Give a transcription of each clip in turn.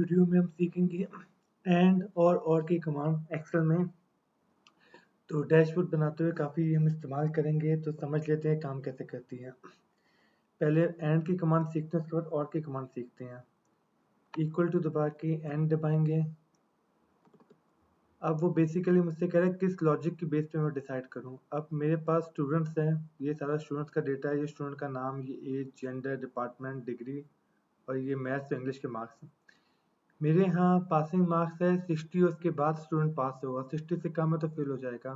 Video में हम सीखेंगे एंड और की कमांड एक्सेल में। तो डैशबोर्ड बनाते हुए काफ़ी हम इस्तेमाल करेंगे, तो समझ लेते हैं काम कैसे करती है। पहले एंड की कमांड सीखते हैं, उसके बाद और की कमांड सीखते हैं। इक्वल टू दबा के एंड दबाएंगे। अब वो बेसिकली मुझसे कह रहा है किस लॉजिक की बेस पे मैं डिसाइड करूं। अब मेरे पास स्टूडेंट्स हैं, ये सारा स्टूडेंट्स का डेटा है, ये स्टूडेंट का नाम, ये एज, जेंडर, डिपार्टमेंट, डिग्री और ये मैथ्स और इंग्लिश के मार्क्स हैं। मेरे यहाँ पासिंग मार्क्स है 60 और उसके बाद स्टूडेंट पास होगा, 60 से कम है तो फेल हो जाएगा।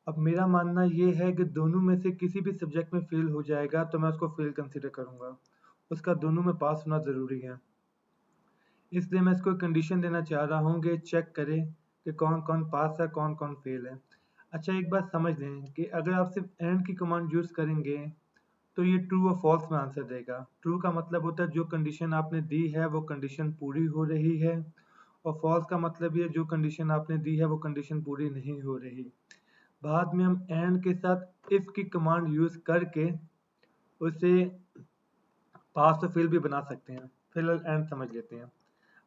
अब मेरा मानना ये है कि दोनों में से किसी भी सब्जेक्ट में फेल हो जाएगा तो मैं उसको फेल कंसीडर करूँगा, उसका दोनों में पास होना ज़रूरी है। इसलिए मैं इसको कंडीशन देना चाह रहा हूँ कि चेक करें कि कौन कौन पास है, कौन कौन फेल है। अच्छा, एक बात समझ लें कि अगर आप सिर्फ एंड की कमांड यूज़ करेंगे तो ये ट्रू और फॉल्स में आंसर देगा। ट्रू का मतलब होता है जो कंडीशन आपने दी है वो कंडीशन पूरी हो रही है, और फॉल्स का मतलब ये जो कंडीशन आपने दी है वो कंडीशन पूरी नहीं हो रही। बाद में हम एंड के साथ इफ की कमांड यूज़ करके उसे पास और फेल भी बना सकते हैं। फिलहाल एंड समझ लेते हैं।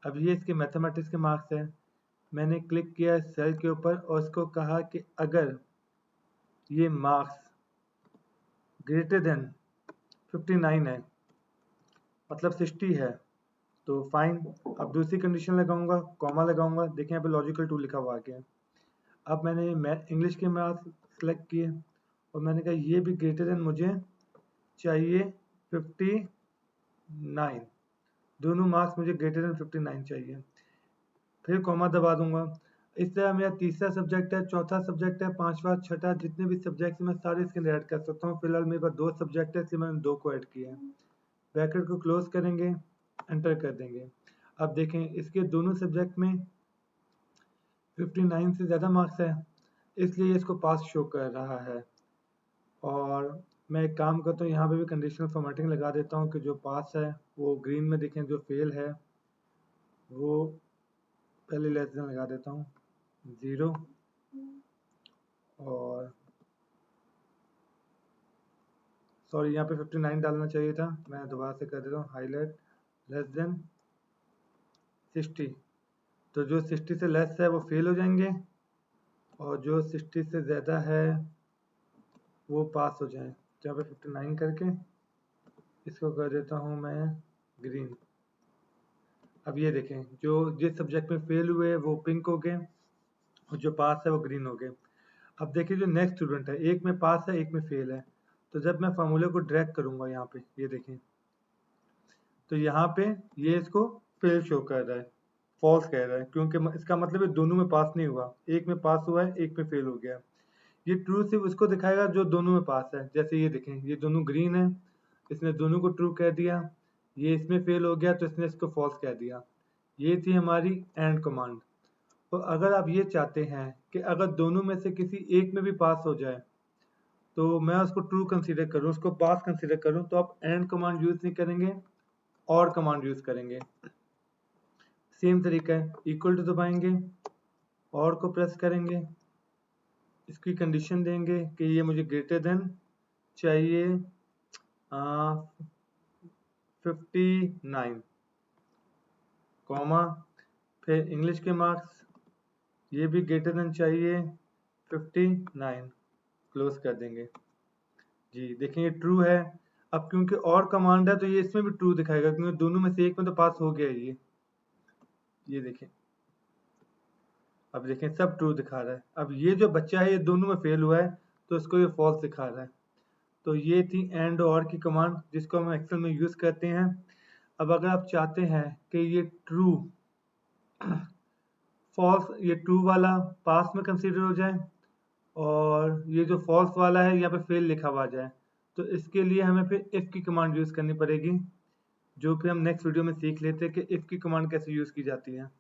अब ये इसके मैथमेटिक्स के मार्क्स हैं। मैंने क्लिक किया सेल के ऊपर और इसको कहा कि अगर ये मार्क्स ग्रेटर देन 59 है, मतलब 60 है, तो फाइन। अब दूसरी कंडीशन लगाऊंगा, कॉमा लगाऊंगा। देखें यहाँ पे लॉजिकल टू लिखा हुआ आगे। अब मैंने इंग्लिश के मार्क्स सेलेक्ट किए और मैंने कहा ये भी ग्रेटर देन मुझे चाहिए 59, दोनों मार्क्स मुझे ग्रेटर देन 59 चाहिए। फिर कॉमा दबा दूंगा। इस तरह मेरा तीसरा सब्जेक्ट है, चौथा सब्जेक्ट है, पांचवा, छठा, जितने भी सब्जेक्ट मैं सारे इसके अंदर ऐड कर सकता हूँ। फिलहाल मेरे पास 2 सब्जेक्ट है, इसलिए मैंने 2 को ऐड किया है। ब्रैकेट को क्लोज करेंगे, एंटर कर देंगे। अब देखें इसके दोनों सब्जेक्ट में 59 से ज़्यादा मार्क्स है, इसलिए इसको पास शो कर रहा है। और मैं एक काम करता हूँ, यहाँ पे भी कंडीशनल फॉर्मेटिंग लगा देता हूँ कि जो पास है वो ग्रीन में दिखें, जो फेल है वो पहले लेस देन लगा देता हूँ 0, और सॉरी यहाँ पे 59 डालना चाहिए था, मैं दोबारा से कर देता हूँ हाईलाइट, लेस देन 60। तो जो 60 से लेस है वो फेल हो जाएंगे, और जो 60 से ज़्यादा है वो पास हो जाए। तो यहाँ पे 59 करके इसको कर देता हूँ मैं ग्रीन। अब ये देखें जो जिस सब्जेक्ट में फेल हुए वो पिंक हो गए और जो पास है वो ग्रीन हो गए। अब देखिए जो नेक्स्ट स्टूडेंट है, एक में पास है एक में फेल है, तो जब मैं फार्मूले को ड्रैग करूँगा यहाँ पे, ये देखें तो यहाँ पे ये इसको फेल शो कर रहा है, फॉल्स कह रहा है, क्योंकि इसका मतलब है दोनों में पास नहीं हुआ, एक में पास हुआ है एक में फेल हो गया। ये ट्रू सिर्फ उसको दिखाएगा जो दोनों में पास है। जैसे ये देखें ये दोनों ग्रीन है, इसने दोनों को ट्रू कह दिया, ये इसमें फेल हो गया तो इसने इसको फॉल्स कह दिया। ये थी हमारी एंड कमांड। तो अगर आप ये चाहते हैं कि अगर दोनों में से किसी एक में भी पास हो जाए तो मैं उसको ट्रू कंसीडर करूं, उसको पास कंसीडर करूं, तो आप एंड कमांड यूज नहीं करेंगे, और कमांड यूज करेंगे। सेम तरीका है, इक्वल टू दबाएंगे, और को प्रेस करेंगे, इसकी कंडीशन देंगे कि ये मुझे ग्रेटर देन चाहिए 59, कॉमा, फिर इंग्लिश के मार्क्स ये भी ग्रेटर देन चाहिए 59, क्लोज कर देंगे। जी देखें ये ट्रू है। अब क्योंकि और कमांड है तो ये इसमें भी ट्रू दिखाएगा, क्योंकि दोनों में से एक में तो पास हो गया है ये देखें। अब देखें सब ट्रू दिखा रहा है। अब ये जो बच्चा है ये दोनों में फेल हुआ है तो इसको ये फॉल्स दिखा रहा है। तो ये थी एंड और की कमांड जिसको हम एक्सेल में यूज़ करते हैं। अब अगर आप चाहते हैं कि ये ट्रू फॉल्स, ये ट्रू वाला पास में कंसीडर हो जाए और ये जो फॉल्स वाला है यहाँ पे फेल लिखा हुआ जाए, तो इसके लिए हमें फिर इफ़ की कमांड यूज़ करनी पड़ेगी, जो फिर हम नेक्स्ट वीडियो में सीख लेते हैं कि इफ़ की कमांड कैसे यूज़ की जाती है।